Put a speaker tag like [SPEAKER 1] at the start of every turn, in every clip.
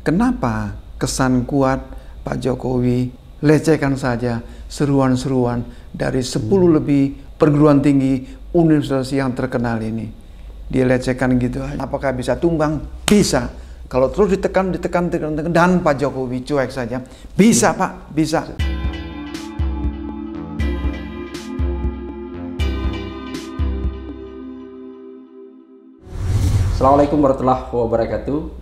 [SPEAKER 1] Kenapa kesan kuat Pak Jokowi lecehkan saja seruan-seruan dari 10 lebih perguruan tinggi universitas yang terkenal ini? Dia lecehkan gitu aja. Apakah bisa tumbang? Bisa. Kalau terus ditekan dan Pak Jokowi cuek saja. Bisa Pak, bisa.
[SPEAKER 2] Assalamualaikum warahmatullahi wabarakatuh.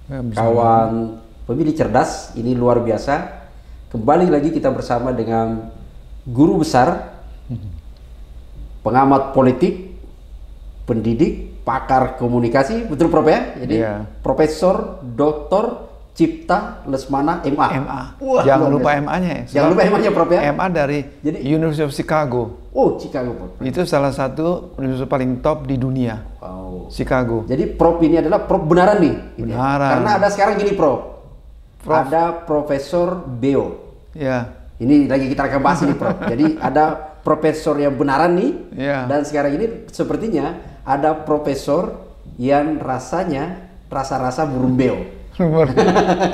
[SPEAKER 2] Kawan pemilih cerdas, ini luar biasa. Kembali lagi kita bersama dengan guru besar, pengamat politik, pendidik, pakar komunikasi, betul Prof ya? Jadi Profesor Dr. Cipta Lesmana MA.
[SPEAKER 1] Wah, jangan lupa MA-nya ya.
[SPEAKER 2] Jangan lupa MA-nya Prof ya.
[SPEAKER 1] MA dari University of Chicago.
[SPEAKER 2] Oh, Chicago Prof.
[SPEAKER 1] Itu salah satu universitas paling top di dunia.
[SPEAKER 2] Wow.
[SPEAKER 1] Chicago.
[SPEAKER 2] Jadi Prof ini adalah Prof benaran nih.
[SPEAKER 1] Benaran.
[SPEAKER 2] Karena ada sekarang gini Prof. Ada Profesor Beo.
[SPEAKER 1] Ya.
[SPEAKER 2] Ini lagi kita akan bahas ini Prof. Jadi ada profesor yang benaran nih.
[SPEAKER 1] Ya.
[SPEAKER 2] Dan sekarang ini sepertinya ada profesor yang rasanya rasa-rasa burung beo.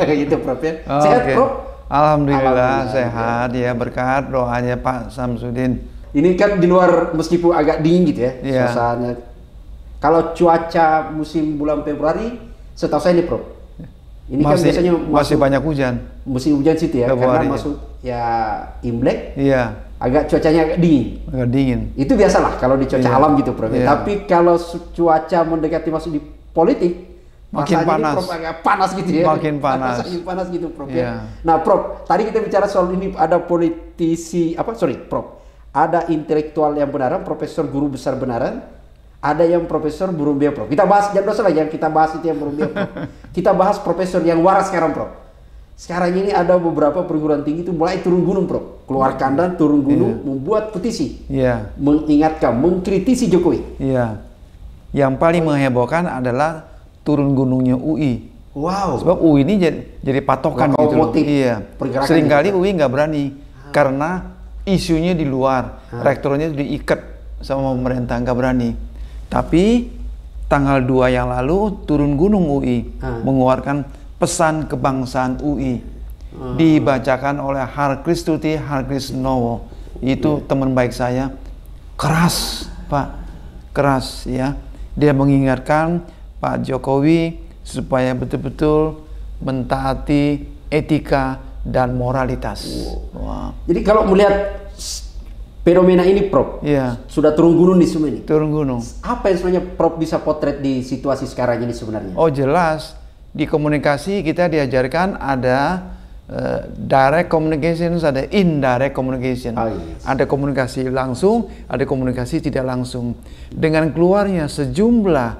[SPEAKER 2] Gitu Prof ya. Sehat Prof?
[SPEAKER 1] Alhamdulillah sehat ya, berkat doanya Pak Samsudin.
[SPEAKER 2] Ini kan di luar meskipun agak dingin gitu ya, suasana. Kalau cuaca musim bulan Februari, setahu saya nih Prof. Ini kan biasanya
[SPEAKER 1] masih banyak hujan.
[SPEAKER 2] Musim hujan situ ya, karena masuk ya Imlek. Iya. Agak cuacanya agak dingin.
[SPEAKER 1] Agak dingin.
[SPEAKER 2] Itu biasalah kalau di cuaca alam gitu Prof. Tapi kalau cuaca mendekati masuk di politik,
[SPEAKER 1] makin panas.
[SPEAKER 2] Prof agak panas gitu ya.
[SPEAKER 1] Makin panas.
[SPEAKER 2] Makin panas gitu Prof ya. Nah Prof, tadi kita bicara soal ini ada politisi Prof. Ada intelektual yang benaran, profesor guru besar benaran, ada yang profesor burung beo Prof. Kita bahas jangan dosa yang kita bahas itu yang burung beo Prof. Kita bahas profesor yang waras sekarang Prof. Sekarang ini ada beberapa perguruan tinggi itu mulai turun gunung Prof. Keluar kandang, turun gunung, membuat petisi, mengingatkan, mengkritisi Jokowi.
[SPEAKER 1] Iya. Yang paling menghebohkan adalah turun gunungnya UI.
[SPEAKER 2] Wow.
[SPEAKER 1] Sebab UI ini jadi patokan gitu loh. Iya. Seringkali UI nggak berani karena isunya di luar, rektornya diikat sama pemerintah, nggak berani. Tapi tanggal 2 yang lalu turun gunung UI, mengeluarkan pesan kebangsaan UI, dibacakan oleh Harkristuti Harkrisnowo. Itu teman baik saya, keras Pak, keras ya. Dia mengingatkan Pak Jokowi supaya betul-betul mentaati etika dan moralitas.
[SPEAKER 2] Wow. Jadi kalau melihat fenomena ini Prof, sudah turun gunung nih semua ini.
[SPEAKER 1] Turun gunung.
[SPEAKER 2] Apa yang sebenarnya Prof bisa potret di situasi sekarang ini sebenarnya?
[SPEAKER 1] Oh jelas, di komunikasi kita diajarkan ada direct communication, ada indirect communication. Ada komunikasi langsung, ada komunikasi tidak langsung. Dengan keluarnya sejumlah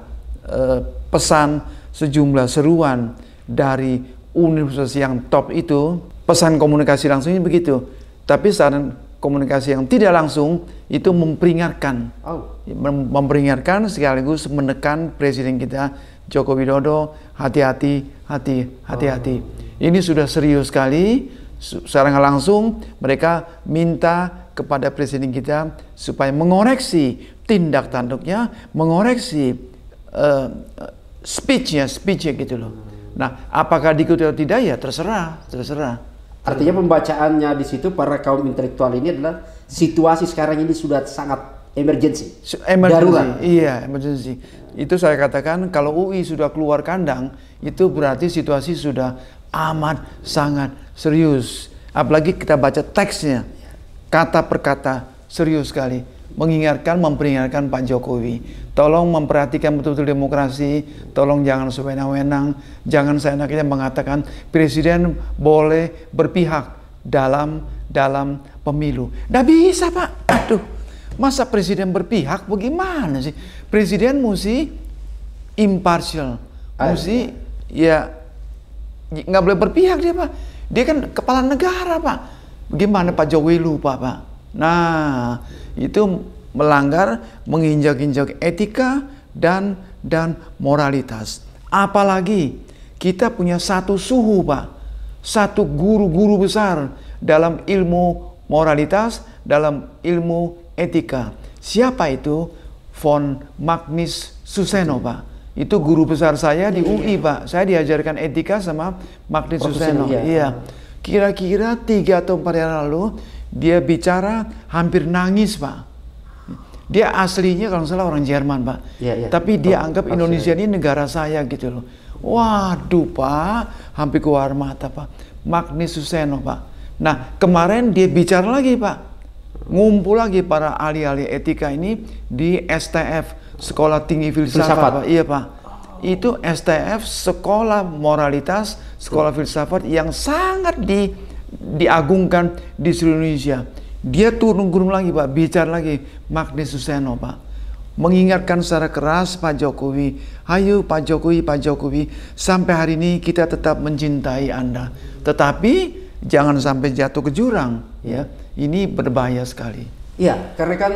[SPEAKER 1] pesan, sejumlah seruan dari universitas yang top itu, pesan komunikasi langsungnya begitu. Tapi saat komunikasi yang tidak langsung itu memperingatkan, memperingatkan sekaligus menekan Presiden kita Joko Widodo, hati-hati, hati-hati. Ini sudah serius sekali. Secara langsung mereka minta kepada Presiden kita supaya mengoreksi tindak tanduknya, mengoreksi speechnya gitu loh. Nah, apakah diikuti atau tidak ya terserah.
[SPEAKER 2] Artinya pembacaannya di situ para kaum intelektual ini adalah situasi sekarang ini sudah sangat emergency. Darurat.
[SPEAKER 1] Iya, emergency. Itu saya katakan kalau UI sudah keluar kandang, itu berarti situasi sudah amat sangat serius. Apalagi kita baca teksnya, kata per kata serius sekali. Mengingatkan, memperingatkan Pak Jokowi, tolong memperhatikan betul-betul demokrasi, tolong jangan sewenang-wenang, jangan seenaknya mengatakan Presiden boleh berpihak dalam pemilu. Nggak bisa Pak, aduh, masa Presiden berpihak bagaimana sih? Presiden mesti impartial, mesti ya nggak boleh berpihak dia Pak. Dia kan kepala negara Pak. Bagaimana Pak Jokowi lupa Pak? Nah, itu melanggar, menginjak-injak etika dan moralitas. Apalagi kita punya satu suhu Pak, satu guru-guru besar dalam ilmu moralitas, dalam ilmu etika. Siapa itu? Von Magnus Suseno Pak. Itu guru besar saya di UI, Pak. Saya diajarkan etika sama Magnis Suseno. Iya. Kira-kira 3 atau 4 hari lalu, dia bicara hampir nangis, Pak. Dia aslinya kalau nggak salah orang Jerman, Pak. Tapi dia anggap Indonesia ini negara saya gitu loh. Waduh, Pak. Hampir keluar mata, Pak. Magnis Suseno, Pak. Nah, kemarin dia bicara lagi, Pak. Ngumpul lagi para ahli-ahli etika ini di STF. Sekolah Tinggi Filsafat, Pak. Iya, Pak. Itu STF, Sekolah Moralitas, Sekolah Filsafat yang sangat diagungkan di seluruh Indonesia. Dia turun gunung lagi, Pak. Bicara lagi Magnis Suseno, Pak. Mengingatkan secara keras Pak Jokowi. Ayo Pak Jokowi, Pak Jokowi. Sampai hari ini kita tetap mencintai Anda. Tetapi jangan sampai jatuh ke jurang. Ya, ini berbahaya sekali.
[SPEAKER 2] Iya, karena kan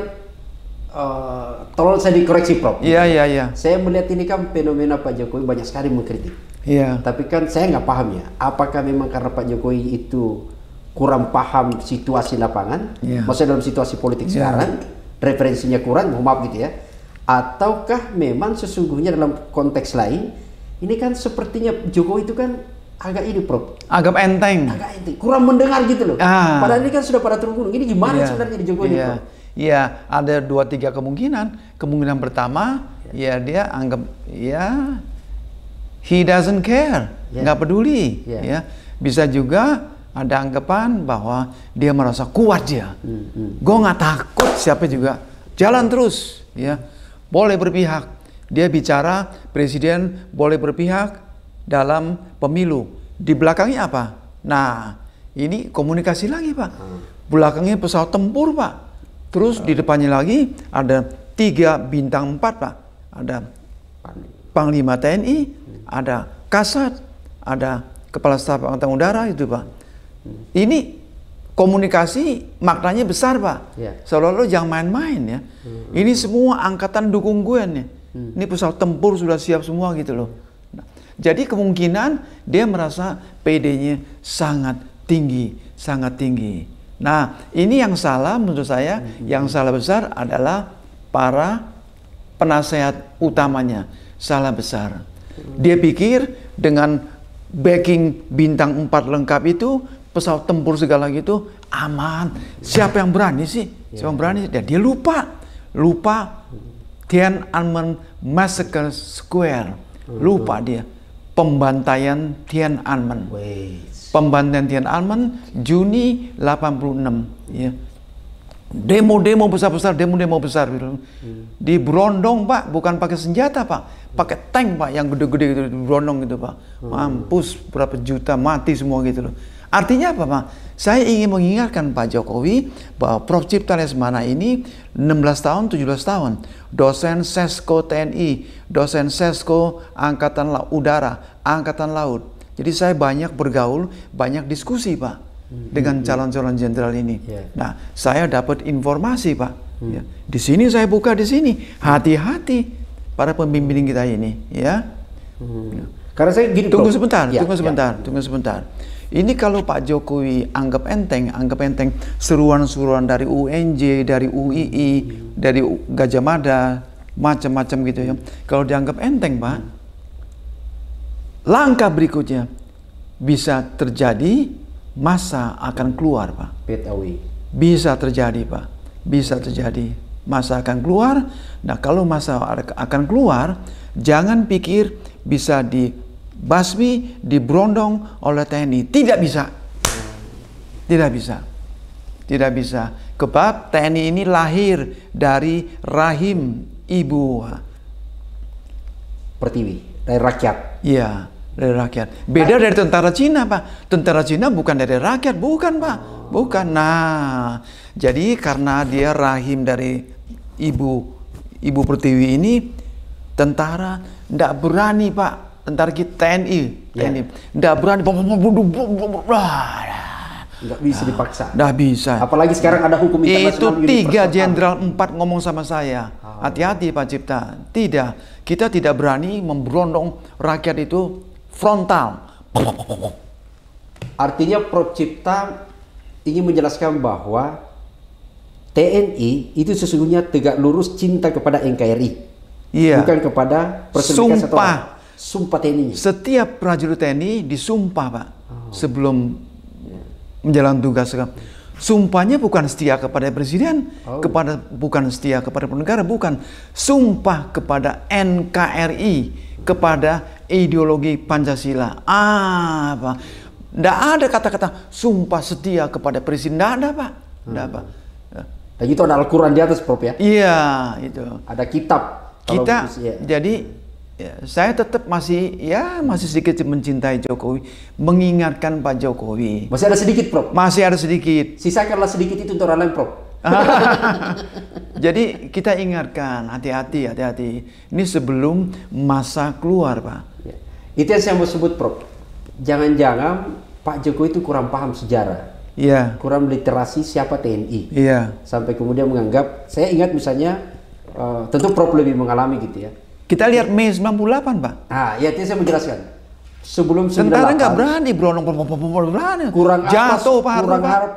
[SPEAKER 2] tolong saya dikoreksi, Prof.
[SPEAKER 1] Iya.
[SPEAKER 2] Saya melihat ini kan fenomena Pak Jokowi banyak sekali mengkritik.
[SPEAKER 1] Iya.
[SPEAKER 2] Tapi kan saya nggak paham ya, apakah memang karena Pak Jokowi itu kurang paham situasi lapangan, maksudnya dalam situasi politik sekarang, referensinya kurang, mohon maaf gitu ya, ataukah memang sesungguhnya dalam konteks lain, ini kan sepertinya Jokowi itu kan agak ini, Prof.
[SPEAKER 1] Agak enteng.
[SPEAKER 2] Kurang mendengar gitu loh. Padahal ini kan sudah pada turun gunung. Ini gimana sebenarnya di Jokowi ini, Prof?
[SPEAKER 1] Ya, ada 2-3 kemungkinan. Kemungkinan pertama, ya dia anggap he doesn't care, nggak peduli. Ya, bisa juga ada anggapan bahwa dia merasa kuat dia. Gue nggak takut siapa juga, jalan terus. Ya, boleh berpihak. Dia bicara presiden boleh berpihak dalam pemilu. Di belakangnya apa? Nah, ini komunikasi lagi, Pak. Belakangnya pesawat tempur, Pak. Terus di depannya lagi ada 3 bintang 4, Pak. Ada Panglima TNI, ada Kasat, ada Kepala Staf Angkatan Udara itu, Pak. Ini komunikasi maknanya besar, Pak. Seolah-olah jangan main-main ya. Ini semua angkatan dukung gue nih. Ini pesawat tempur sudah siap semua gitu loh. Nah, jadi kemungkinan dia merasa PD-nya sangat tinggi, sangat tinggi. Nah, ini yang salah menurut saya, yang salah besar adalah para penasehat utamanya. Salah besar. Dia pikir dengan backing bintang 4 lengkap itu, pesawat tempur segala gitu, aman. Siapa yang berani sih? Siapa yang berani? Dan dia lupa Tiananmen Massacre Square. Lupa dia. Pembantaian Tiananmen. Pembantaian Tiananmen Juni 86 ya. Demo-demo besar-besar, demo-demo besar gitu. Di Brondong, Pak, bukan pakai senjata, Pak. Pakai tank, Pak, yang gede-gede gitu di Brondong gitu, Pak. Mampus berapa juta mati semua gitu loh. Artinya apa, Pak? Saya ingin mengingatkan Pak Jokowi bahwa Prof. Cipta Lesmana ini 16 tahun, 17 tahun. Dosen Sesko TNI, dosen Sesko Angkatan Udara, Angkatan Laut. Jadi saya banyak bergaul, banyak diskusi, Pak, dengan calon-calon jenderal ini. Nah, saya dapat informasi, Pak. Ya. Di sini saya buka di sini. Hati-hati para pembimbing kita ini, ya.
[SPEAKER 2] Karena saya gini,
[SPEAKER 1] tunggu sebentar. Ini kalau Pak Jokowi anggap enteng seruan-seruan dari UNJ, dari UII, dari Gajah Mada, macam-macam gitu ya. Kalau dianggap enteng, Pak, langkah berikutnya bisa terjadi, masa akan keluar, Pak. Bisa terjadi, Pak. Bisa terjadi. Masa akan keluar. Nah, kalau masa akan keluar, jangan pikir bisa dibasmi, diberondong oleh TNI. Tidak bisa. Tidak bisa. Tidak bisa. Sebab TNI ini lahir dari rahim Ibu
[SPEAKER 2] Pertiwi, dari rakyat.
[SPEAKER 1] Iya, dari rakyat. Beda dari tentara Cina, Pak. Tentara Cina bukan dari rakyat, bukan, Pak. Bukan. Nah, jadi karena dia rahim dari Ibu Pertiwi ini, tentara ndak berani, Pak. Tentara kita TNI, ndak berani.
[SPEAKER 2] Nggak bisa dipaksa.
[SPEAKER 1] Nggak bisa.
[SPEAKER 2] Apalagi sekarang ada hukum internasional.
[SPEAKER 1] Itu 3 jenderal 4 ngomong sama saya. Hati-hati, Pak Cipta. Tidak. Kita tidak berani memberondong rakyat itu frontal.
[SPEAKER 2] Artinya Prof. Cipta ingin menjelaskan bahwa TNI itu sesungguhnya tegak lurus cinta kepada NKRI.
[SPEAKER 1] Iya.
[SPEAKER 2] Bukan kepada
[SPEAKER 1] sumpah.
[SPEAKER 2] Sumpah TNI.
[SPEAKER 1] Setiap prajurit TNI disumpah, Pak, sebelum menjalankan tugas. Sumpahnya bukan setia kepada presiden, bukan setia kepada negara, bukan. Sumpah kepada NKRI, kepada ideologi Pancasila. Apa? Tidak ada kata-kata sumpah setia kepada presiden, tidak ada, Pak. Tidak, Pak.
[SPEAKER 2] Dan itu ada Al-Quran di atas, Prof, ya?
[SPEAKER 1] Iya, itu.
[SPEAKER 2] Ada kitab.
[SPEAKER 1] Kita, jadi ya, saya tetap masih sedikit mencintai Jokowi, mengingatkan Pak Jokowi.
[SPEAKER 2] Masih ada sedikit, Prof?
[SPEAKER 1] Masih ada sedikit.
[SPEAKER 2] Sisakanlah sedikit itu untuk orang lain, Prof.
[SPEAKER 1] Jadi kita ingatkan, hati-hati. Ini sebelum masa keluar, Pak.
[SPEAKER 2] Ya. Itu yang saya mau sebut, Prof. Jangan-jangan Pak Jokowi itu kurang paham sejarah.
[SPEAKER 1] Iya.
[SPEAKER 2] Kurang literasi siapa TNI.
[SPEAKER 1] Iya.
[SPEAKER 2] Sampai kemudian menganggap, saya ingat misalnya, tentu Prof lebih mengalami gitu ya.
[SPEAKER 1] Kita lihat Mei 98, Pak.
[SPEAKER 2] Ah, ya itu saya menjelaskan. Sebelum 98.
[SPEAKER 1] Tentara nggak berani, berani.
[SPEAKER 2] Kurang
[SPEAKER 1] jatuh,
[SPEAKER 2] Pak.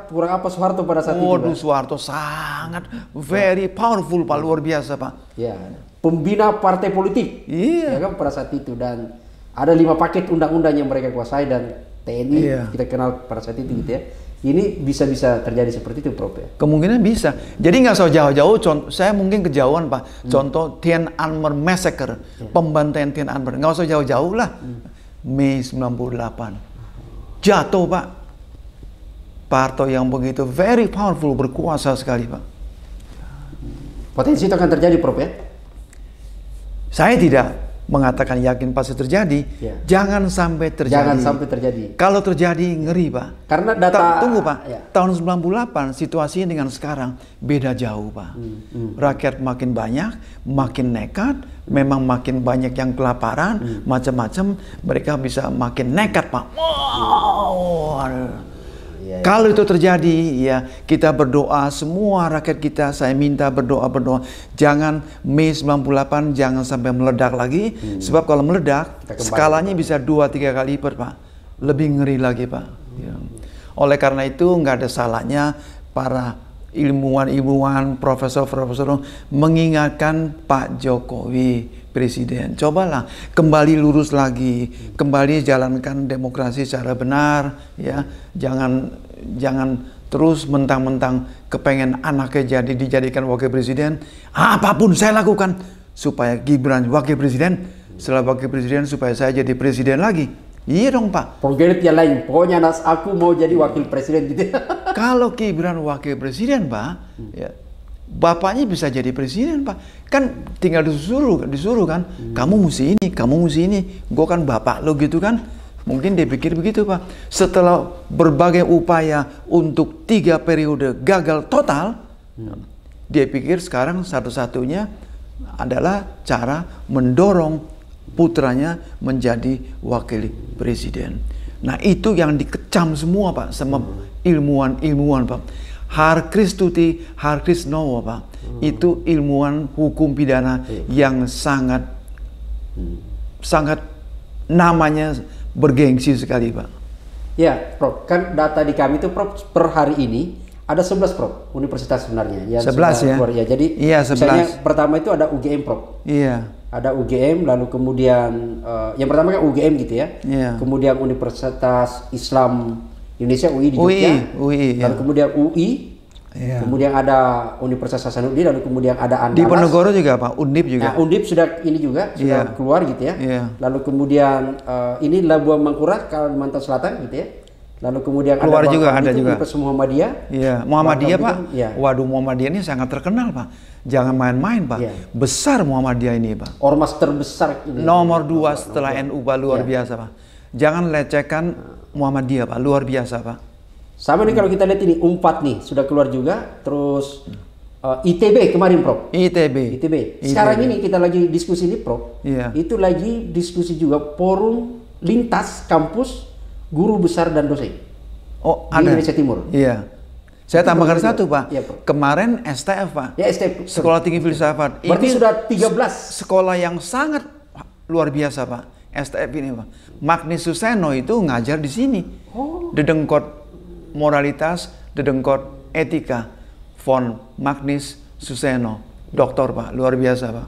[SPEAKER 2] Kurang apa Soeharto pada saat itu?
[SPEAKER 1] Waduh, Soeharto sangat very powerful, Pak, luar biasa, Pak.
[SPEAKER 2] Ya, pembina partai politik.
[SPEAKER 1] Iya.
[SPEAKER 2] Ya kan pada saat itu, dan ada 5 paket undang-undang yang mereka kuasai, dan TNI kita kenal pada saat itu gitu ya. Ini bisa terjadi seperti itu, Prof, ya?
[SPEAKER 1] Kemungkinan bisa. Jadi nggak usah jauh-jauh. Saya mungkin kejauhan, Pak. Contoh Tiananmen Massacre, pembantaian Tiananmen. Nggak usah jauh-jauh lah. Mei 98. Jatuh, Pak. Pak Harto yang begitu very powerful, berkuasa sekali, Pak.
[SPEAKER 2] Potensi itu akan terjadi, Prof, ya?
[SPEAKER 1] Saya tidak mengatakan yakin pasti terjadi.
[SPEAKER 2] Ya.
[SPEAKER 1] Jangan sampai terjadi.
[SPEAKER 2] Jangan sampai terjadi.
[SPEAKER 1] Kalau terjadi ngeri, Pak.
[SPEAKER 2] Karena data
[SPEAKER 1] tunggu, Pak.
[SPEAKER 2] Ya.
[SPEAKER 1] Tahun 98 situasinya dengan sekarang beda jauh, Pak. Rakyat makin banyak, makin nekat, memang makin banyak yang kelaparan, macam-macam, mereka bisa makin nekat, Pak. Wow.
[SPEAKER 2] Ya.
[SPEAKER 1] Kalau itu terjadi, ya kita berdoa, semua rakyat kita, saya minta berdoa. Jangan Mei 98 jangan sampai meledak lagi, sebab kalau meledak skalanya bisa 2-3 kali lipat, Pak. Lebih ngeri lagi, Pak. Ya. Oleh karena itu nggak ada salahnya para ilmuwan, profesor mengingatkan Pak Jokowi Presiden, cobalah kembali lurus lagi, kembali jalankan demokrasi secara benar, ya. Jangan terus mentang-mentang kepengen anaknya dijadikan wakil presiden. Apapun saya lakukan supaya Gibran wakil presiden, setelah wakil presiden supaya saya jadi presiden lagi. Iya dong, Pak.
[SPEAKER 2] Forget yang lain, pokoknya aku mau jadi wakil presiden gitu.
[SPEAKER 1] Kalau Gibran wakil presiden, Pak, ya, bapaknya bisa jadi presiden, Pak. Kan tinggal disuruh kan, kamu mesti ini, gue kan bapak lo gitu kan. Mungkin dia pikir begitu, Pak. Setelah berbagai upaya untuk 3 periode gagal total, dia pikir sekarang satu-satunya adalah cara mendorong putranya menjadi wakil presiden. Nah, itu yang dikecam semua, Pak, sama ilmuwan, Pak. Harkrisnowo, Pak, itu ilmuwan hukum pidana yang sangat namanya bergengsi sekali, Pak.
[SPEAKER 2] Ya, Prof, kan data di kami itu, Prof, per hari ini ada 11, Prof, universitas sebenarnya. Ya,
[SPEAKER 1] 11 ya?
[SPEAKER 2] Keluar, ya. Jadi,
[SPEAKER 1] iya, 11.
[SPEAKER 2] Misalnya pertama itu ada UGM, Prof.
[SPEAKER 1] Iya.
[SPEAKER 2] Ada UGM, lalu kemudian, yang pertama kan UGM gitu ya.
[SPEAKER 1] Iya.
[SPEAKER 2] Kemudian Universitas Islam Indonesia, UI di Jogja.
[SPEAKER 1] UI,
[SPEAKER 2] lalu kemudian UI.
[SPEAKER 1] Iya.
[SPEAKER 2] Kemudian ada Universitas Hasanuddin, lalu kemudian ada Andalas.
[SPEAKER 1] Di Ponorogo juga, Pak, Undip juga.
[SPEAKER 2] Nah, Undip sudah ini juga sudah keluar gitu ya.
[SPEAKER 1] Iya.
[SPEAKER 2] Lalu kemudian ini Labuan Mangkurat, Kalimantan Selatan gitu ya. Lalu kemudian
[SPEAKER 1] keluar
[SPEAKER 2] ada
[SPEAKER 1] juga, ada juga.
[SPEAKER 2] Universitas Muhammadiyah.
[SPEAKER 1] Iya, Muhammadiyah, Pak.
[SPEAKER 2] Ya.
[SPEAKER 1] Waduh, Muhammadiyah ini sangat terkenal, Pak. Jangan main-main, Pak.
[SPEAKER 2] Iya.
[SPEAKER 1] Besar Muhammadiyah ini, Pak.
[SPEAKER 2] Ormas terbesar ini.
[SPEAKER 1] Nomor 2 setelah NU, Pak, luar biasa, Pak. Jangan lecehkan Muhammadiyah, Pak, luar biasa, Pak.
[SPEAKER 2] Sama nih kalau kita lihat ini UNPAD nih sudah keluar juga, terus ITB kemarin, Prof.
[SPEAKER 1] ITB.
[SPEAKER 2] Sekarang ini kita lagi diskusi ini, Prof.
[SPEAKER 1] Iya.
[SPEAKER 2] Itu lagi diskusi juga forum lintas kampus guru besar dan dosen.
[SPEAKER 1] Oh,
[SPEAKER 2] di Indonesia Timur.
[SPEAKER 1] Iya. Saya tambahkan satu, Pak.
[SPEAKER 2] Iya, Prof.
[SPEAKER 1] Kemarin STF, Pak.
[SPEAKER 2] Ya, STF.
[SPEAKER 1] Sekolah Tinggi Filsafat.
[SPEAKER 2] Berarti
[SPEAKER 1] ini
[SPEAKER 2] sudah 13
[SPEAKER 1] sekolah yang sangat luar biasa, Pak. STF ini, Pak. Magnis Suseno itu ngajar di sini. Dedengkot moralitas, dedengkot etika, von Magnis Suseno, doktor, Pak, luar biasa, Pak.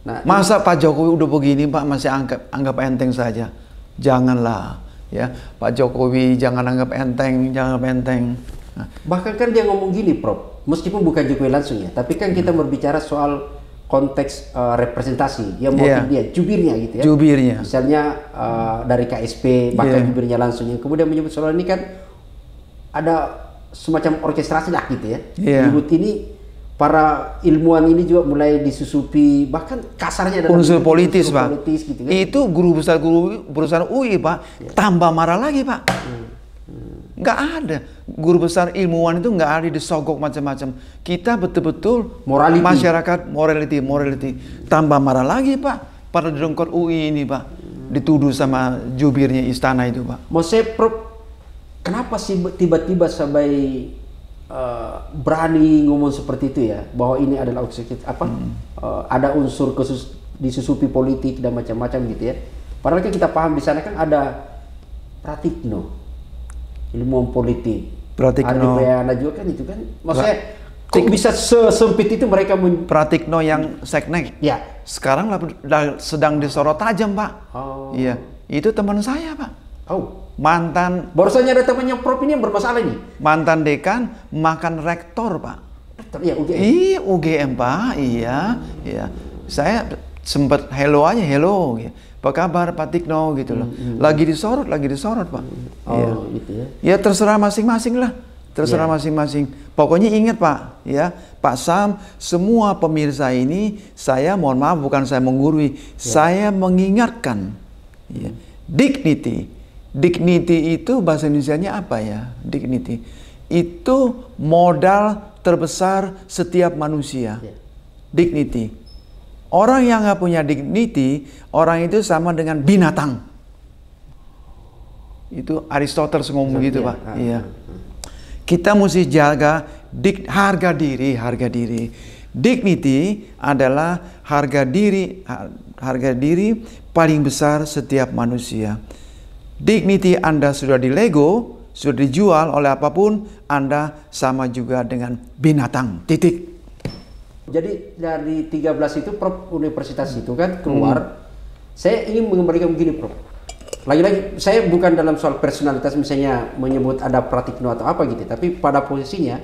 [SPEAKER 1] Nah, masa Pak Jokowi udah begini Pak masih anggap enteng saja? Janganlah ya, Pak Jokowi jangan anggap enteng, jangan anggap enteng. Nah.
[SPEAKER 2] Bahkan kan dia ngomong gini, Prof, meskipun bukan Jokowi langsung ya, tapi kan kita berbicara soal konteks representasi, yang motif dia, jubirnya gitu ya.
[SPEAKER 1] Jubirnya.
[SPEAKER 2] Misalnya dari KSP, bahkan jubirnya langsung, yang kemudian menyebut soal ini kan ada semacam orkestrasi lah gitu ya. Menyebut ini, para ilmuwan ini juga mulai disusupi, bahkan kasarnya adalah
[SPEAKER 1] unsur politis, Pak.
[SPEAKER 2] Politis, gitu kan.
[SPEAKER 1] Itu guru besar UI, Pak, tambah marah lagi, Pak. Nggak ada. Guru besar ilmuwan itu nggak ada disogok macam-macam. Kita betul-betul masyarakat morality. Tambah marah lagi, Pak. Pada dongkot UI ini, Pak. Dituduh sama jubirnya istana itu, Pak.
[SPEAKER 2] Mau saya, Prof, kenapa sih tiba-tiba sampai berani ngomong seperti itu ya, bahwa ini adalah ada unsur khusus disusupi politik dan macam-macam gitu ya. Padahal kan kita paham di sana kan ada Pratikno, ilmuwan politik.
[SPEAKER 1] Pratikno.
[SPEAKER 2] Ada juga kan itu kan. Maksudnya kok bisa sesempit itu mereka
[SPEAKER 1] Pratikno yang seknek.
[SPEAKER 2] Ya.
[SPEAKER 1] Sekarang sedang disorot tajam, Pak.
[SPEAKER 2] Oh.
[SPEAKER 1] Iya, itu teman saya, Pak.
[SPEAKER 2] Oh.
[SPEAKER 1] Mantan,
[SPEAKER 2] barusannya ada temannya Prof ini yang bermasalah ini.
[SPEAKER 1] Mantan dekan makan rektor, Pak.
[SPEAKER 2] Rektor ya UGM.
[SPEAKER 1] Iya, UGM, Pak. Iya. Saya sempat hello aja, hello. Apa kabar Pak Tikno gitu loh. Lagi disorot, Pak.
[SPEAKER 2] Oh, gitu ya.
[SPEAKER 1] Ya terserah masing-masing lah. Terserah masing-masing. Pokoknya ingat, Pak, ya, Pak Sam, semua pemirsa ini saya mohon maaf bukan saya menggurui, saya mengingatkan. Ya. Dignity itu bahasa Indonesianya apa ya? Dignity itu modal terbesar setiap manusia. Dignity. Orang yang nggak punya dignity, orang itu sama dengan binatang. Itu Aristoteles ngomong gitu, Pak. Iya. Kita mesti jaga harga diri. Dignity adalah harga diri paling besar setiap manusia. Dignity Anda sudah dilego, sudah dijual oleh apapun, Anda sama juga dengan binatang. Titik.
[SPEAKER 2] Jadi dari 13 itu, Prof, universitas itu kan keluar. Saya ingin mengembalikan begini, Prof. Lagi-lagi saya bukan dalam soal personalitas misalnya menyebut ada Pratikno atau apa gitu, tapi pada posisinya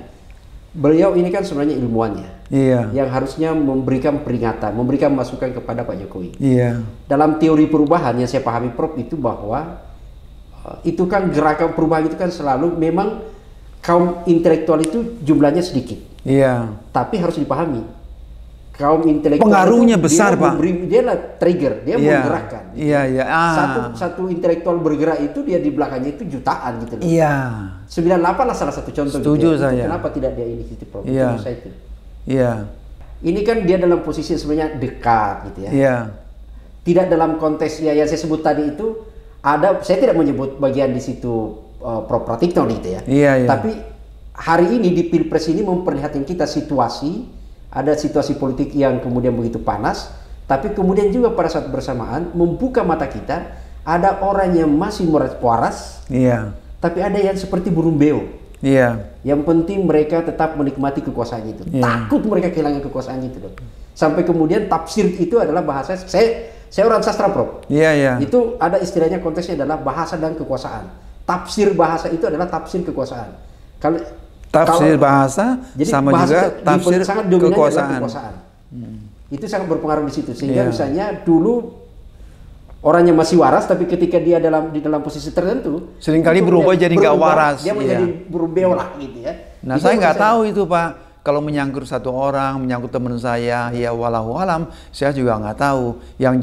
[SPEAKER 2] beliau ini kan sebenarnya ilmuwannya.
[SPEAKER 1] Iya.
[SPEAKER 2] Yang harusnya memberikan peringatan, memberikan masukan kepada Pak Jokowi.
[SPEAKER 1] Iya.
[SPEAKER 2] Dalam teori perubahan yang saya pahami, Prof, itu bahwa itu kan gerakan perubahan itu kan selalu memang kaum intelektual itu jumlahnya sedikit.
[SPEAKER 1] Iya.
[SPEAKER 2] Tapi harus dipahami kaum intelektual
[SPEAKER 1] pengaruhnya besar, Pak.
[SPEAKER 2] Dia lah trigger, dia menggerakkan.
[SPEAKER 1] Iya.
[SPEAKER 2] Satu intelektual bergerak itu dia di belakangnya itu jutaan gitu loh.
[SPEAKER 1] Iya.
[SPEAKER 2] 98 lah salah satu contoh.
[SPEAKER 1] Setuju
[SPEAKER 2] gitu ya.
[SPEAKER 1] saya.
[SPEAKER 2] Kenapa tidak dia inisiatif, Prof?
[SPEAKER 1] Iya. Iya.
[SPEAKER 2] Ini kan dia dalam posisi sebenarnya dekat gitu ya.
[SPEAKER 1] Iya.
[SPEAKER 2] Tidak dalam konteks yang saya sebut tadi itu. Saya tidak menyebut bagian di situ Prof Pratikno gitu ya.
[SPEAKER 1] Iya.
[SPEAKER 2] Tapi hari ini di Pilpres ini memperlihatkan kita ada situasi politik yang kemudian begitu panas, tapi kemudian juga pada saat bersamaan membuka mata kita, ada orang yang masih waras, tapi ada yang seperti burung beo. Yang penting mereka tetap menikmati kekuasaan itu. Takut mereka kehilangan kekuasaan itu. Sampai kemudian tafsir itu adalah bahasa saya orang sastra, Prof. Itu ada istilahnya, konteksnya adalah bahasa dan kekuasaan. Tafsir bahasa itu adalah tafsir kekuasaan.
[SPEAKER 1] Tafsir bahasa sama bahasa juga tafsir
[SPEAKER 2] sangat kekuasaan. Itu sangat berpengaruh di situ. Sehingga misalnya dulu orangnya masih waras, tapi ketika dia di dalam posisi tertentu,
[SPEAKER 1] seringkali berubah jadi nggak waras.
[SPEAKER 2] Dia menjadi berubah lah gitu ya.
[SPEAKER 1] Nah, saya nggak tahu itu, Pak. Kalau menyangkut satu orang, menyangkut teman saya, ya walau alam, saya juga nggak tahu. Yang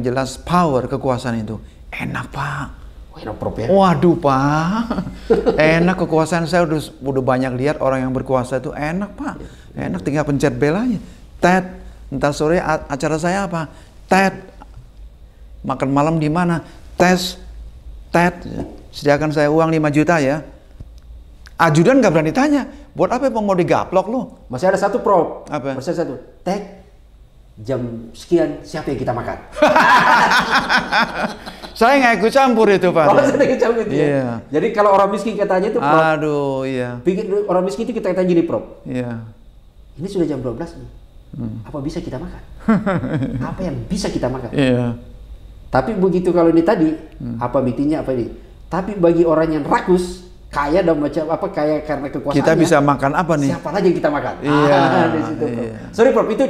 [SPEAKER 1] jelas power, kekuasaan itu enak, Pak.
[SPEAKER 2] Enak, Prof, ya?
[SPEAKER 1] Waduh, Pak. Enak kekuasaan, saya udah banyak lihat orang yang berkuasa itu enak, Pak. Enak, tinggal pencet bel aja. Tet, ntar sore acara saya apa? Tet. Makan malam di mana? Tet. Sediakan saya uang 5 juta ya. Ajudan nggak berani tanya, buat apa mau digaplok lo?
[SPEAKER 2] Masih ada satu, Prof.
[SPEAKER 1] Apa?
[SPEAKER 2] Masih ada satu. Tek, jam sekian siapa yang kita makan?
[SPEAKER 1] Saya nggak ikut campur itu, Pak.
[SPEAKER 2] Oh, saya ikut campur itu.
[SPEAKER 1] Iya.
[SPEAKER 2] Jadi kalau orang miskin katanya itu, Prof.
[SPEAKER 1] Aduh, iya.
[SPEAKER 2] Pikir orang miskin itu kita tanya gini, Prof.
[SPEAKER 1] Iya.
[SPEAKER 2] Ini sudah jam 12 nih. Apa bisa kita makan? Apa yang bisa kita makan?
[SPEAKER 1] Iya.
[SPEAKER 2] Tapi begitu kalau ini tadi, apa mitinya apa ini? Tapi bagi orang yang rakus, kaya dan macam apa, kaya karena kekuasaannya,
[SPEAKER 1] kita bisa makan apa nih?
[SPEAKER 2] Siapa lagi yang kita makan?
[SPEAKER 1] Iya.
[SPEAKER 2] Di situ, Prof.
[SPEAKER 1] Iya.
[SPEAKER 2] Sorry Prof, itu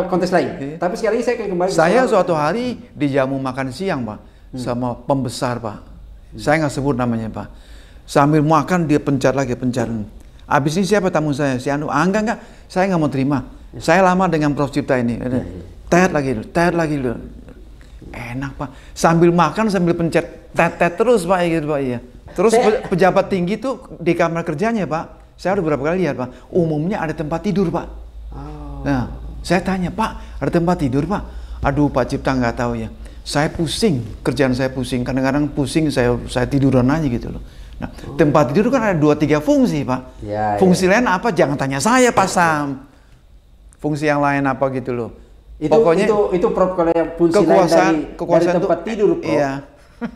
[SPEAKER 2] konteks lain.
[SPEAKER 1] Iya.
[SPEAKER 2] Tapi sekali lagi saya akan kembali.
[SPEAKER 1] Saya suatu hari dijamu makan siang, Pak, sama pembesar, Pak. Saya nggak sebut namanya, Pak. Sambil makan dia pencar lagi, pencar. Abis ini siapa tamu saya? Si Anu. Enggak. Saya nggak mau terima. Saya lama dengan Prof Cipta ini. Tet lagi dulu. Enak, Pak. Sambil makan sambil pencet tet terus, Pak, gitu, Pak. Iya. Terus pejabat tinggi tuh di kamar kerjanya, Pak. Saya udah beberapa kali lihat, Pak. Umumnya ada tempat tidur, Pak. Nah, saya tanya, Pak, ada tempat tidur, Pak? Aduh, Pak Cipta nggak tahu ya. Saya pusing, kerjaan saya pusing. Kadang-kadang pusing, saya tiduran aja gitu loh. Nah, tempat tidur kan ada 2-3 fungsi, Pak.
[SPEAKER 2] Ya,
[SPEAKER 1] fungsi lain apa? Jangan tanya saya, Pak Sam. Fungsi yang lain apa gitu loh. Pokoknya
[SPEAKER 2] itu Prof, kalau yang fungsi lain dari tempat tidur, Prof.
[SPEAKER 1] Iya.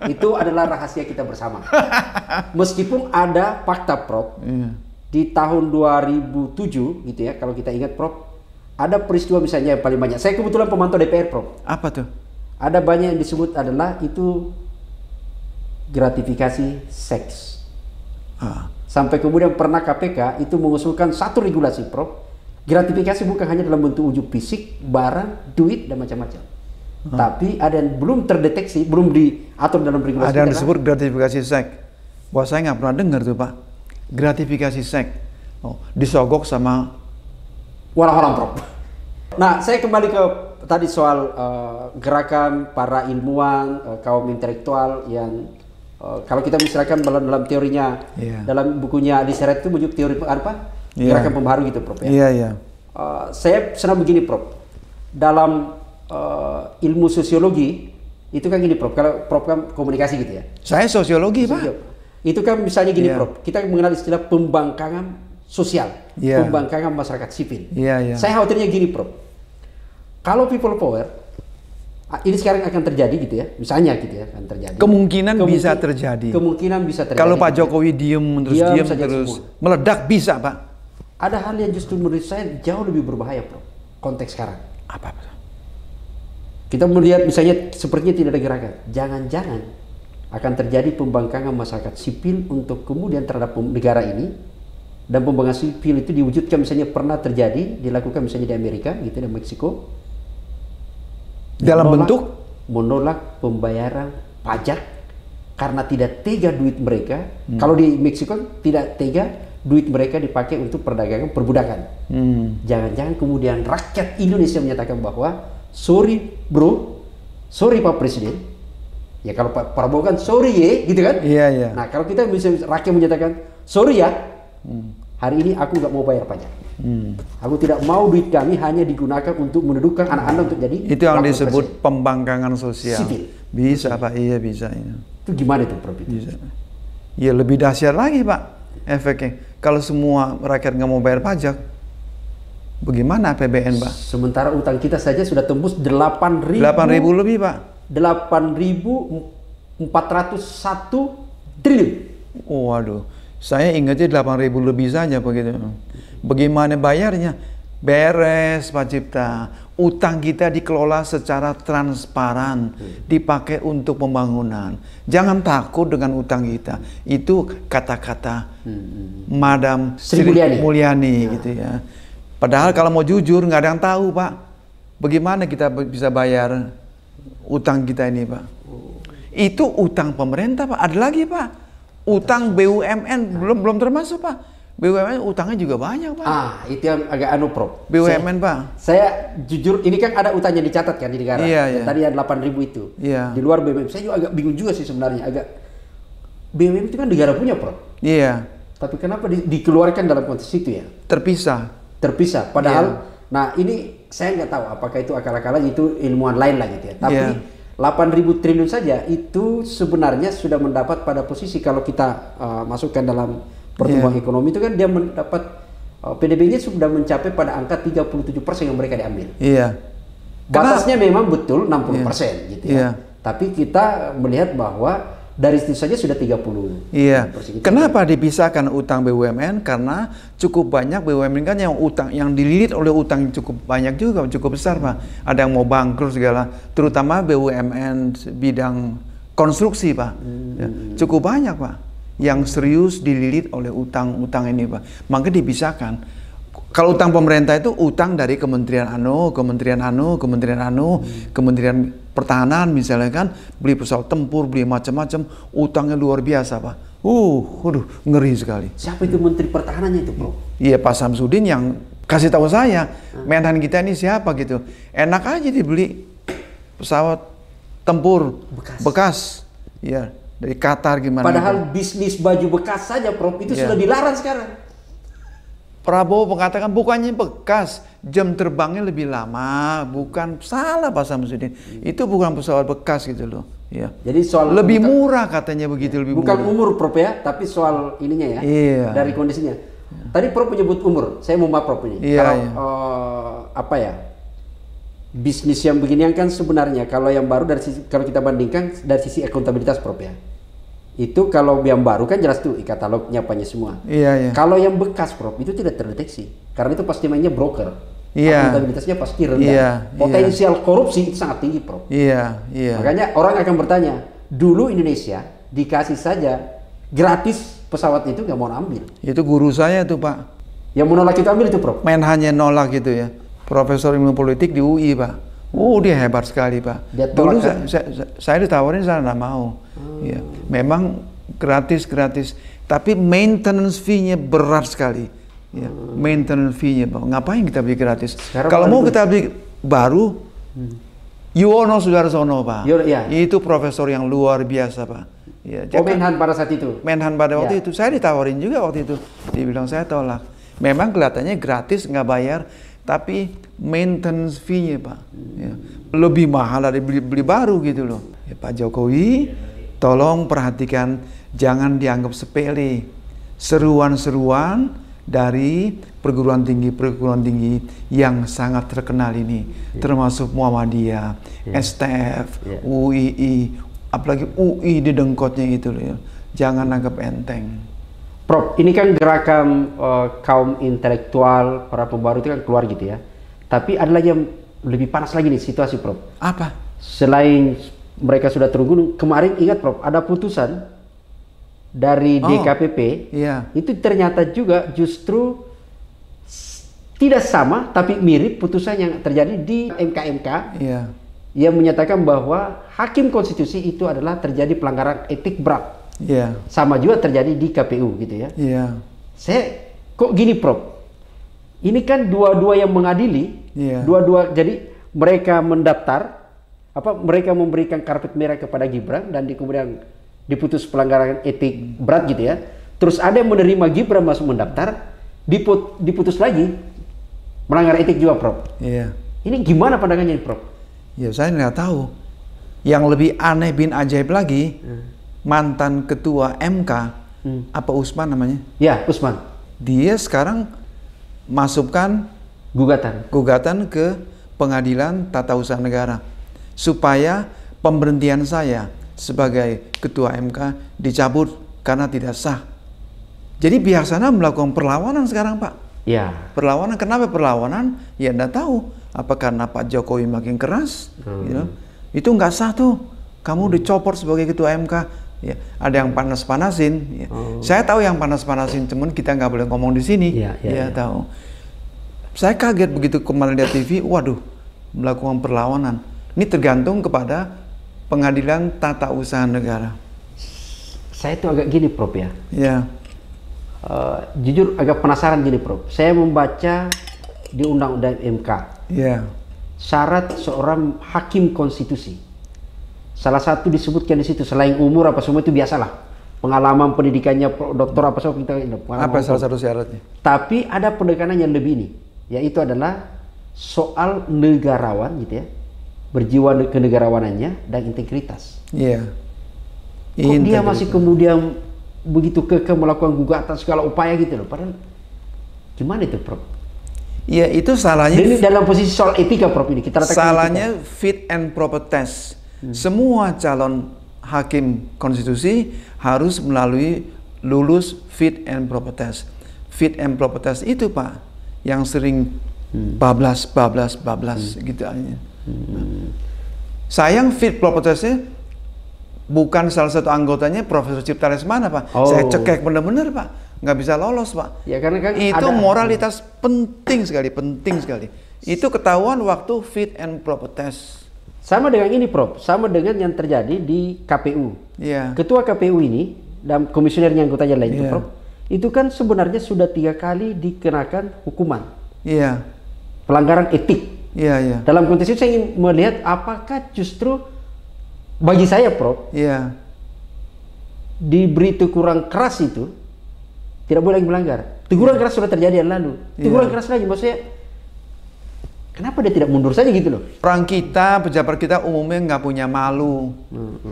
[SPEAKER 2] Itu adalah rahasia kita bersama. Meskipun ada fakta, Prof. Di tahun 2007 gitu ya, kalau kita ingat, Prof, ada peristiwa misalnya yang paling banyak. Saya kebetulan pemantau DPR, Prof.
[SPEAKER 1] Apa tuh?
[SPEAKER 2] Ada banyak yang disebut adalah itu gratifikasi seks. Sampai kemudian pernah KPK itu mengusulkan satu regulasi, Prof. Gratifikasi bukan hanya dalam bentuk ujuk fisik, barang, duit, dan macam-macam. Tapi ada yang belum terdeteksi, belum diatur dalam regulasi.
[SPEAKER 1] Ada yang disebut gratifikasi seks. Wah, saya nggak pernah dengar tuh, Pak. Gratifikasi seks. Disogok sama
[SPEAKER 2] orang-orang, Prof. Nah, saya kembali ke tadi soal gerakan para ilmuwan, kaum intelektual yang kalau kita misalkan dalam teorinya, dalam bukunya Adi Seret itu menyebut teori apa? Gerakan pembaharu gitu, Prof.
[SPEAKER 1] Iya.
[SPEAKER 2] Saya senang begini, Prof. Dalam ilmu sosiologi itu kan gini, Prof. Kalau Prof kan komunikasi gitu ya.
[SPEAKER 1] Saya sosiologi, Pak.
[SPEAKER 2] Itu kan misalnya gini, Prof. Kita mengenal istilah pembangkangan sosial, pembangkangan masyarakat sipil. Saya khawatirnya gini, Prof. Kalau people power ini sekarang akan terjadi gitu ya, misalnya gitu ya, akan terjadi.
[SPEAKER 1] Kemungkinan bisa terjadi.
[SPEAKER 2] Kemungkinan bisa terjadi.
[SPEAKER 1] Kalau Pak Jokowi diem terus meledak bisa, Pak.
[SPEAKER 2] Ada hal yang justru menurut saya jauh lebih berbahaya, Prof. Konteks sekarang.
[SPEAKER 1] Apa?
[SPEAKER 2] Kita melihat misalnya sepertinya tidak ada gerakan. Jangan-jangan akan terjadi pembangkangan masyarakat sipil untuk kemudian terhadap negara ini, dan pembangkangan sipil itu diwujudkan misalnya pernah terjadi, dilakukan misalnya di Amerika gitu, dan Meksiko.
[SPEAKER 1] Dalam bentuk
[SPEAKER 2] menolak pembayaran pajak karena tidak tega duit mereka. Kalau di Meksiko tidak tega duit mereka dipakai untuk perdagangan perbudakan. Jangan-jangan kemudian rakyat Indonesia menyatakan bahwa sorry bro, sorry Pak Presiden. Ya kalau Pak Prabowo kan sorry ya, gitu kan?
[SPEAKER 1] Iya.
[SPEAKER 2] Nah kalau kita bisa rakyat menyatakan sorry ya, hari ini aku nggak mau bayar pajak. Aku tidak mau duit kami hanya digunakan untuk mendudukkan anak-anak untuk jadi.
[SPEAKER 1] Itu yang disebut pembangkangan sosial.
[SPEAKER 2] Sipil.
[SPEAKER 1] Bisa, Pak. Iya bisa.
[SPEAKER 2] Itu gimana itu, Prof?
[SPEAKER 1] Bisa. Ya lebih dahsyat lagi, Pak, efeknya. Kalau semua rakyat nggak mau bayar pajak, bagaimana APBN, Pak?
[SPEAKER 2] Sementara utang kita saja sudah tembus 8.000
[SPEAKER 1] lebih, Pak.
[SPEAKER 2] 8.401 triliun.
[SPEAKER 1] Waduh, saya ingatnya 8.000 lebih saja begitu. Bagaimana bayarnya? Beres, Pak Cipta. Utang kita dikelola secara transparan, dipakai untuk pembangunan. Jangan takut dengan utang kita. Itu kata-kata Madam Sri Mulyani gitu ya. Padahal kalau mau jujur nggak ada yang tahu, Pak. Bagaimana kita bisa bayar utang kita ini, Pak? Itu utang pemerintah, Pak. Ada lagi, Pak. Utang BUMN belum termasuk, Pak. BUMN utangnya juga banyak, Pak.
[SPEAKER 2] Itu yang agak Prof.
[SPEAKER 1] BUMN, Pak.
[SPEAKER 2] Saya jujur, ini kan ada utangnya dicatat kan di negara.
[SPEAKER 1] Iya.
[SPEAKER 2] Tadi ada 8.000 itu.
[SPEAKER 1] Iya.
[SPEAKER 2] Di luar BUMN. Saya juga agak bingung juga sih sebenarnya. BUMN itu kan negara punya, Prof.
[SPEAKER 1] Iya.
[SPEAKER 2] Tapi kenapa dikeluarkan dalam konteks itu ya?
[SPEAKER 1] Terpisah.
[SPEAKER 2] Padahal, nah ini saya nggak tahu apakah itu akal-akalan, itu ilmuwan lain lah gitu ya. Tapi 8.000 triliun saja itu sebenarnya sudah mendapat pada posisi kalau kita masukkan dalam pertumbuhan ekonomi itu kan dia mendapat PDB-nya sudah mencapai pada angka 37% yang mereka diambil.
[SPEAKER 1] Iya.
[SPEAKER 2] Batasnya memang betul 60% gitu ya. Tapi kita melihat bahwa dari situ saja sudah 30%.
[SPEAKER 1] Iya. Kenapa dipisahkan utang BUMN? Karena cukup banyak BUMN kan yang utang, yang dililit oleh utang cukup banyak juga, cukup besar Pak. Ada yang mau bangkrut segala, terutama BUMN bidang konstruksi Pak. Ya, cukup banyak Pak yang serius dililit oleh utang-utang ini Pak. Maka dipisahkan. Kalau utang pemerintah itu utang dari Kementerian Kementerian Pertahanan misalnya kan, beli pesawat tempur, beli macam-macam, utangnya luar biasa Pak. Waduh, ngeri sekali.
[SPEAKER 2] Siapa itu Menteri Pertahanannya itu, Bro?
[SPEAKER 1] Iya, Pak Samsudin yang kasih tahu saya, Menhan kita ini siapa gitu. Enak aja dibeli pesawat tempur bekas. Ya, dari Qatar gimana.
[SPEAKER 2] Padahal bisnis baju bekas saja, Prof, itu sudah dilarang sekarang.
[SPEAKER 1] Prabowo mengatakan bukannya bekas, jam terbangnya lebih lama, bukan salah Pak Samsudin. Itu bukan pesawat bekas gitu loh. Ya.
[SPEAKER 2] Jadi soal
[SPEAKER 1] lebih murah katanya begitu, lebih
[SPEAKER 2] bukan
[SPEAKER 1] murah.
[SPEAKER 2] Umur Prof ya, tapi soal ininya ya.
[SPEAKER 1] Iya.
[SPEAKER 2] Dari kondisinya. Tadi Prof menyebut umur. Saya mau maaf Prof ini.
[SPEAKER 1] Iya,
[SPEAKER 2] kalau
[SPEAKER 1] iya.
[SPEAKER 2] Apa ya? Bisnis yang beginian kan sebenarnya kalau yang baru dari sisi, kalau kita bandingkan dari sisi akuntabilitas Prof ya. Itu kalau yang baru kan jelas tuh e-katalognya apanya semua.
[SPEAKER 1] Iya, iya.
[SPEAKER 2] Kalau yang bekas Prof itu tidak terdeteksi karena itu pasti mainnya broker.
[SPEAKER 1] Iya.
[SPEAKER 2] Akuntabilitasnya pasti rendah.
[SPEAKER 1] Iya,
[SPEAKER 2] Potensial korupsi itu sangat tinggi Prof.
[SPEAKER 1] Iya, iya.
[SPEAKER 2] Makanya orang akan bertanya, dulu Indonesia dikasih saja gratis pesawat itu nggak mau ambil.
[SPEAKER 1] Itu guru saya tuh Pak.
[SPEAKER 2] Yang menolak itu ambil itu Prof.
[SPEAKER 1] Menhannya nolak gitu ya. Profesor ilmu politik di UI Pak. Dia hebat sekali Pak.
[SPEAKER 2] Dia
[SPEAKER 1] Dulu
[SPEAKER 2] tolak,
[SPEAKER 1] saya ditawarin, saya nggak mau. Ya, memang gratis, tapi maintenance fee-nya berat sekali. Ya, maintenance fee-nya, Pak. Ngapain kita beli gratis? Kalau mau kita beli baru, Yuwono Sudarsono Pak.
[SPEAKER 2] Ya.
[SPEAKER 1] Itu profesor yang luar biasa Pak. Ya,
[SPEAKER 2] Menhan pada saat itu.
[SPEAKER 1] Menhan pada waktu itu, saya ditawarin juga waktu itu. Dibilang saya tolak. Memang kelihatannya gratis, nggak bayar, tapi maintenance fee-nya Pak, ya, lebih mahal dari beli baru gitu loh. Ya, Pak Jokowi, tolong perhatikan, jangan dianggap sepele. Seruan-seruan dari perguruan tinggi yang sangat terkenal ini, termasuk Muhammadiyah, STF, UII, apalagi UI di dengkotnya itu loh. Jangan anggap enteng.
[SPEAKER 2] Prof, ini kan gerakan kaum intelektual, para pembaru itu kan keluar gitu ya. Tapi ada lagi yang lebih panas lagi nih situasi Prof.
[SPEAKER 1] Apa?
[SPEAKER 2] Selain mereka sudah turun gunung, kemarin ingat Prof, ada putusan dari DKPP.
[SPEAKER 1] Iya.
[SPEAKER 2] Itu ternyata juga justru tidak sama, tapi mirip putusan yang terjadi di MK.
[SPEAKER 1] Iya.
[SPEAKER 2] Yang menyatakan bahwa hakim konstitusi itu adalah terjadi pelanggaran etik berat.
[SPEAKER 1] Iya.
[SPEAKER 2] Sama juga terjadi di KPU gitu ya.
[SPEAKER 1] Iya.
[SPEAKER 2] Saya kok gini Prof, ini kan dua-dua yang mengadili, dua-dua, jadi mereka mendaftar, mereka memberikan karpet merah kepada Gibran dan kemudian diputus pelanggaran etik berat gitu ya. Terus ada yang menerima Gibran masuk mendaftar, diputus lagi melanggar etik juga Prof.
[SPEAKER 1] Iya.
[SPEAKER 2] Ini gimana pandangannya Prof?
[SPEAKER 1] Ya saya nggak tahu. Yang lebih aneh bin ajaib lagi, mantan ketua MK, apa Usman namanya?
[SPEAKER 2] Ya, Usman.
[SPEAKER 1] Dia sekarang masukkan gugatan ke Pengadilan Tata Usaha Negara supaya pemberhentian saya sebagai ketua MK dicabut karena tidak sah. Jadi pihak sana melakukan perlawanan sekarang Pak.
[SPEAKER 2] Ya.
[SPEAKER 1] Perlawanan, kenapa perlawanan? Ya enggak tahu. Apa karena Pak Jokowi makin keras? Gitu. Itu nggak sah tuh. Kamu dicopot sebagai ketua MK. Ya, ada yang panas-panasin. Ya. Saya tahu yang panas-panasin, cuman kita nggak boleh ngomong di sini. Ya, tahu. Saya kaget begitu kemarin lihat TV. Waduh, melakukan perlawanan. Ini tergantung kepada Pengadilan Tata Usaha Negara.
[SPEAKER 2] Saya tuh agak gini Prof ya.
[SPEAKER 1] Ya.
[SPEAKER 2] Jujur agak penasaran gini Prof. Saya membaca di Undang-Undang MK.
[SPEAKER 1] Ya.
[SPEAKER 2] Syarat seorang hakim konstitusi. Salah satu disebutkan di situ selain umur apa semua itu biasalah. Pengalaman pendidikannya doktor apa semua kita.
[SPEAKER 1] Apa salah satu syaratnya?
[SPEAKER 2] Tapi ada pendekatan yang lebih ini, yaitu adalah soal negarawan gitu ya. Berjiwa kenegarawanannya dan integritas.
[SPEAKER 1] Iya.
[SPEAKER 2] Kok dia masih kemudian begitu kekeh melakukan gugatan segala upaya gitu loh. Padahal gimana itu Prof?
[SPEAKER 1] Iya, itu salahnya.
[SPEAKER 2] Ini dalam posisi soal etika Prof ini kita
[SPEAKER 1] salahnya etika. Fit and proper test. Semua calon hakim konstitusi harus melalui lulus fit and proper test. Fit and proper test itu Pak yang sering bablas gitu aja. Sayang fit proper testnya bukan salah satu anggotanya Profesor Cipta Lesmana Pak. Saya cekek bener-bener Pak, nggak bisa lolos Pak.
[SPEAKER 2] Ya karena kan
[SPEAKER 1] itu moralitas penting sekali. Itu ketahuan waktu fit and proper test.
[SPEAKER 2] Sama dengan ini Prof, sama dengan yang terjadi di KPU. Ketua KPU ini dan komisionernya anggotanya lain itu Prof, itu kan sebenarnya sudah 3 kali dikenakan hukuman. Pelanggaran etik. Dalam konteks itu saya ingin melihat apakah justru bagi saya Prof, diberi teguran keras itu tidak boleh lagi melanggar. Teguran keras sudah terjadi yang lalu. Teguran keras lagi, maksudnya kenapa dia tidak mundur saja gitu loh?
[SPEAKER 1] Orang kita, pejabat kita umumnya nggak punya malu.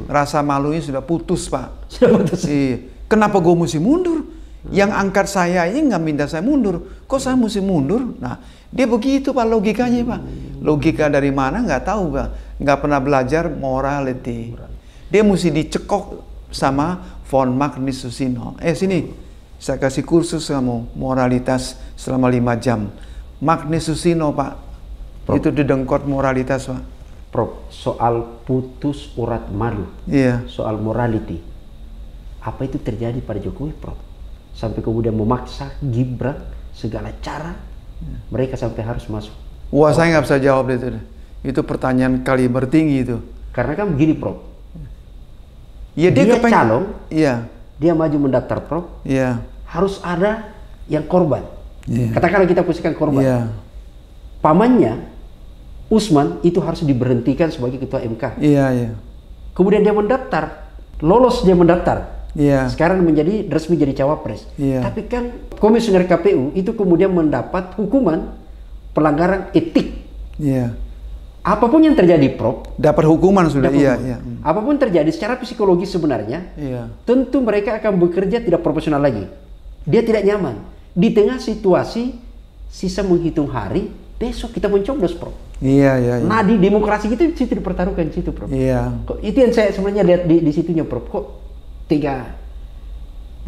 [SPEAKER 1] Rasa malunya sudah putus Pak.
[SPEAKER 2] Sudah putus.
[SPEAKER 1] Kenapa gue mesti mundur? Yang angkat saya ini nggak minta saya mundur. Kok saya mesti mundur? Nah, dia begitu Pak logikanya Pak. Logika dari mana nggak tahu Pak. Nggak pernah belajar morality. Dia mesti dicekok sama von Magnus Susino. Sini, saya kasih kursus kamu moralitas selama 5 jam. Magnus Susino Pak, Prof. Itu didengkot moralitas Pak.
[SPEAKER 2] Prof, soal putus urat malu, soal morality, apa itu terjadi pada Jokowi Prof? Sampai kemudian memaksa Gibran segala cara, mereka sampai harus masuk.
[SPEAKER 1] Wah, saya nggak bisa jawab itu. Itu pertanyaan kaliber tinggi itu.
[SPEAKER 2] Karena kan begini Prof,
[SPEAKER 1] dia
[SPEAKER 2] calon, dia maju mendaftar Prof, harus ada yang korban. Katakanlah kita posisikan korban. Pamannya Usman itu harus diberhentikan sebagai ketua MK. Kemudian dia mendaftar, lolos dia mendaftar. Sekarang resmi jadi cawapres. Tapi kan komisioner KPU itu kemudian mendapat hukuman pelanggaran etik. Apapun yang terjadi Prof,
[SPEAKER 1] dapat hukuman sudah.
[SPEAKER 2] Apapun terjadi secara psikologis sebenarnya, tentu mereka akan bekerja tidak profesional lagi. Dia tidak nyaman di tengah situasi sisa menghitung hari. Besok kita mencoblos Prof. Nah di demokrasi kita situ dipertaruhkan situ Prof. Itu yang saya sebenarnya lihat di situnya Prof. Kok tiga,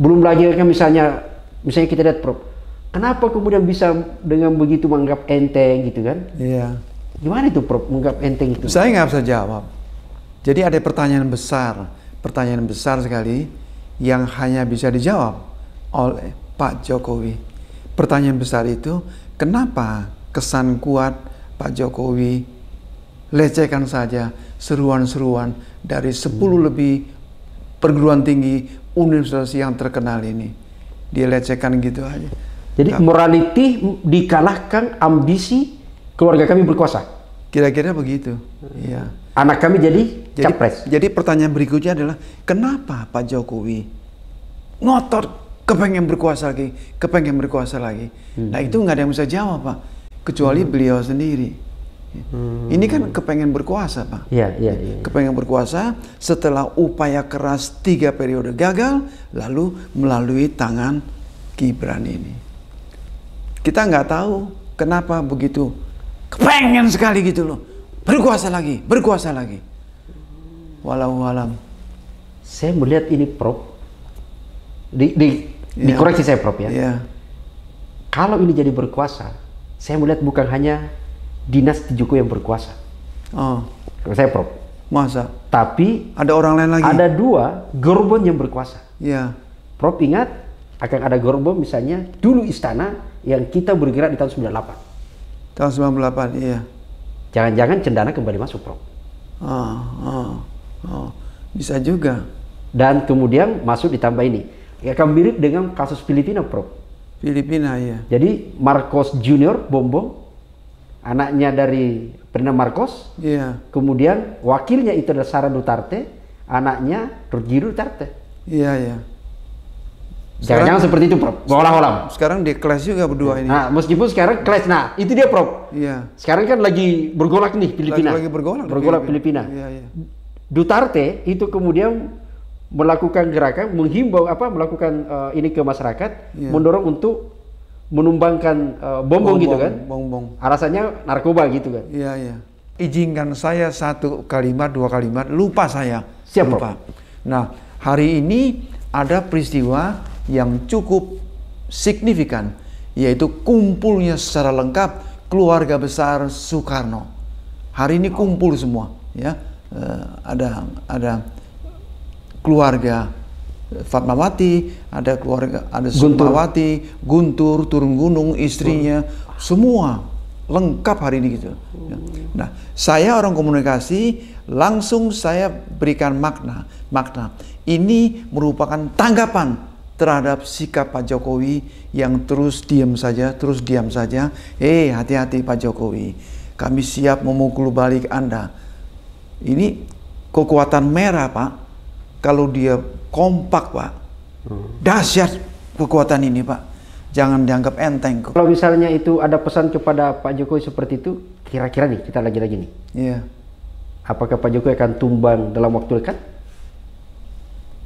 [SPEAKER 2] belum lagi kan misalnya kita lihat Prof, kenapa kemudian bisa dengan begitu menganggap enteng gitu kan? Gimana itu Prof menganggap enteng itu?
[SPEAKER 1] Saya nggak bisa jawab. Jadi ada pertanyaan besar sekali yang hanya bisa dijawab oleh Pak Jokowi. Pertanyaan besar itu, kenapa kesan kuat Pak Jokowi lecehkan saja seruan-seruan dari 10 lebih perguruan tinggi universitas yang terkenal ini. Dia lecehkan gitu aja.
[SPEAKER 2] Jadi morality dikalahkan ambisi keluarga kami berkuasa.
[SPEAKER 1] Kira-kira begitu.
[SPEAKER 2] Anak kami jadi capres.
[SPEAKER 1] Jadi pertanyaan berikutnya adalah kenapa Pak Jokowi ngotot kepengen berkuasa lagi. Nah itu nggak ada yang bisa jawab Pak, kecuali beliau sendiri. Ini kan kepengen berkuasa Pak. Kepengen berkuasa setelah upaya keras 3 periode gagal, lalu melalui tangan Gibran ini. Kita nggak tahu kenapa begitu kepengen sekali gitu loh, berkuasa lagi. Walau alam.
[SPEAKER 2] Saya melihat ini Prof, dikoreksi saya Prof ya. Kalau ini jadi berkuasa, saya melihat bukan hanya dinasti Jokowi yang berkuasa. Saya Prof.
[SPEAKER 1] Masa?
[SPEAKER 2] Tapi
[SPEAKER 1] ada orang lain lagi.
[SPEAKER 2] Ada 2 Gorbon yang berkuasa. Prof ingat akan ada Gorbon misalnya dulu istana yang kita bergerak di tahun 98.
[SPEAKER 1] Tahun 98, iya.
[SPEAKER 2] Jangan-jangan Cendana kembali masuk Prof.
[SPEAKER 1] Bisa juga.
[SPEAKER 2] Dan kemudian masuk ditambah ini. Akan mirip dengan kasus Filipina Prof.
[SPEAKER 1] Filipina ya.
[SPEAKER 2] Jadi Marcos Junior Bombong, anaknya dari Ferdinand Marcos, kemudian wakilnya itu adalah Sara Duterte, anaknya Rodrigo Duterte. Jangan-jangan seperti itu Prof, olah-olah.
[SPEAKER 1] Sekarang dia clash juga berdua ini.
[SPEAKER 2] Nah meskipun sekarang clash, nah itu dia Prof. Sekarang kan lagi bergolak nih Filipina.
[SPEAKER 1] Lagi bergolak
[SPEAKER 2] Filipina. Duterte itu kemudian melakukan gerakan, menghimbau melakukan ini ke masyarakat, mendorong untuk menumbangkan bom gitu kan.
[SPEAKER 1] Bom.
[SPEAKER 2] Alasannya narkoba gitu kan.
[SPEAKER 1] Izinkan saya 1 kalimat 2 kalimat, lupa saya.
[SPEAKER 2] Siap, Prof.
[SPEAKER 1] lupa. Nah, hari ini ada peristiwa yang cukup signifikan, yaitu kumpulnya secara lengkap keluarga besar Soekarno. Hari ini kumpul semua, ya. Ada keluarga Fatmawati, ada keluarga, ada Sukmawati, Guntur turun gunung, istrinya, semua lengkap hari ini gitu. Nah, saya orang komunikasi, langsung saya berikan makna. Ini merupakan tanggapan terhadap sikap Pak Jokowi yang terus diam saja. Hati-hati Pak Jokowi, kami siap memukul balik Anda. Ini kekuatan merah, Pak. Kalau dia kompak, Pak, dahsyat kekuatan ini, Pak. Jangan dianggap enteng kok.
[SPEAKER 2] Kalau misalnya itu ada pesan kepada Pak Jokowi seperti itu, kira-kira nih, kita lagi-lagi nih.
[SPEAKER 1] Iya.
[SPEAKER 2] Apakah Pak Jokowi akan tumbang dalam waktu dekat?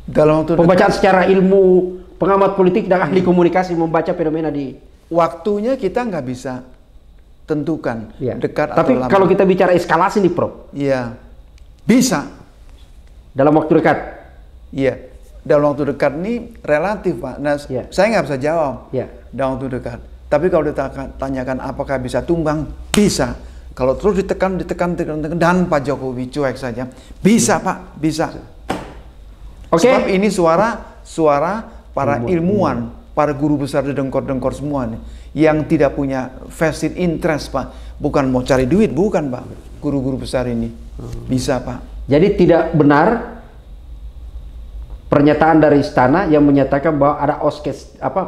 [SPEAKER 1] Dalam waktu
[SPEAKER 2] Pembacaan secara ilmu pengamat politik dan ahli komunikasi membaca fenomena di
[SPEAKER 1] waktunya kita nggak bisa tentukan dekat
[SPEAKER 2] Tapi
[SPEAKER 1] atau lama.
[SPEAKER 2] kalau kita bicara eskalasi nih, Prof.
[SPEAKER 1] Iya. Bisa.
[SPEAKER 2] Dalam waktu dekat.
[SPEAKER 1] Iya. Dalam waktu dekat ini relatif, Pak. Nah, saya nggak bisa jawab dalam waktu dekat. Tapi kalau ditanyakan apakah bisa tumbang, bisa. Kalau terus ditekan dan Pak Jokowi cuek saja, bisa, Pak, bisa. Sebab ini suara para ilmuwan, para guru besar di dengkor-dengkor semua nih, yang tidak punya vested interest, Pak. Bukan mau cari duit, bukan, Pak. Guru-guru besar ini bisa, Pak.
[SPEAKER 2] Jadi tidak benar pernyataan dari istana yang menyatakan bahwa ada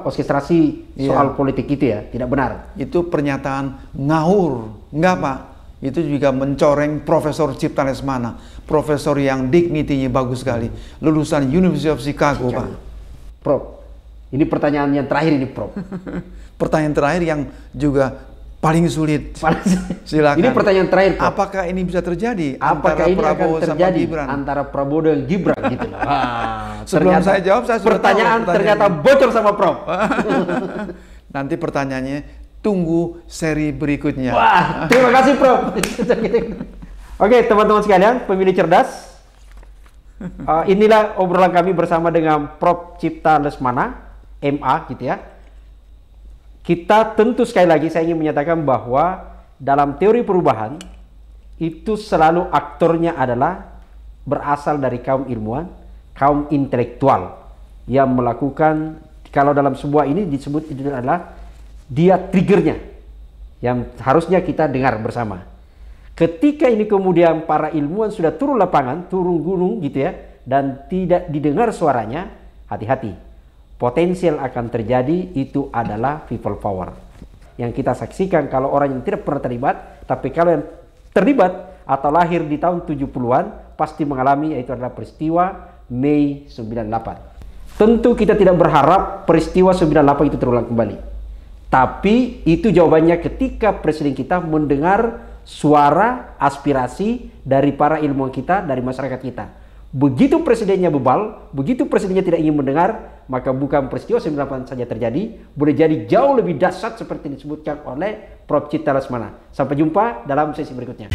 [SPEAKER 2] orkestrasi soal politik itu ya, tidak benar.
[SPEAKER 1] Itu pernyataan ngawur, enggak, Pak. Itu juga mencoreng Profesor Cipta Lesmana, profesor yang dignity-nya bagus sekali, lulusan University of Chicago, Pak.
[SPEAKER 2] Prof, ini pertanyaan yang terakhir ini, Prof.
[SPEAKER 1] Pertanyaan terakhir yang juga paling sulit. Silakan.
[SPEAKER 2] Ini pertanyaan terakhir, Prof.
[SPEAKER 1] Apakah ini bisa terjadi
[SPEAKER 2] Apakah
[SPEAKER 1] antara
[SPEAKER 2] ini
[SPEAKER 1] Prabowo
[SPEAKER 2] akan terjadi
[SPEAKER 1] sama Gibran?
[SPEAKER 2] antara Prabowo dan Gibran gitu loh.
[SPEAKER 1] Sebelum saya jawab, saya sudah
[SPEAKER 2] pertanyaan
[SPEAKER 1] tahu
[SPEAKER 2] ternyata bocor sama Prof.
[SPEAKER 1] Nanti pertanyaannya tunggu seri berikutnya.
[SPEAKER 2] Wah, terima kasih, Prof. Oke, teman-teman sekalian, pemilih cerdas. Inilah obrolan kami bersama dengan Prof. Cipta Lesmana, MA gitu ya. Kita tentu sekali lagi saya ingin menyatakan bahwa dalam teori perubahan itu selalu aktornya adalah berasal dari kaum ilmuwan, kaum intelektual yang melakukan, kalau dalam sebuah ini disebut itu adalah dia triggernya yang harusnya kita dengar bersama. Ketika ini kemudian para ilmuwan sudah turun lapangan, turun gunung gitu ya, dan tidak didengar suaranya, hati-hati. Potensial akan terjadi itu adalah people power. Yang kita saksikan kalau orang yang tidak pernah terlibat, tapi kalau yang terlibat atau lahir di tahun 70-an pasti mengalami, yaitu adalah peristiwa Mei 98. Tentu kita tidak berharap peristiwa 98 itu terulang kembali. Tapi itu jawabannya ketika presiden kita mendengar suara aspirasi dari para ilmuwan kita, dari masyarakat kita. Begitu presidennya bebal, begitu presidennya tidak ingin mendengar, maka bukan peristiwa 98 saja terjadi, boleh jadi jauh lebih dahsyat seperti disebutkan oleh Prof. Cipta Lesmana. Sampai jumpa dalam sesi berikutnya.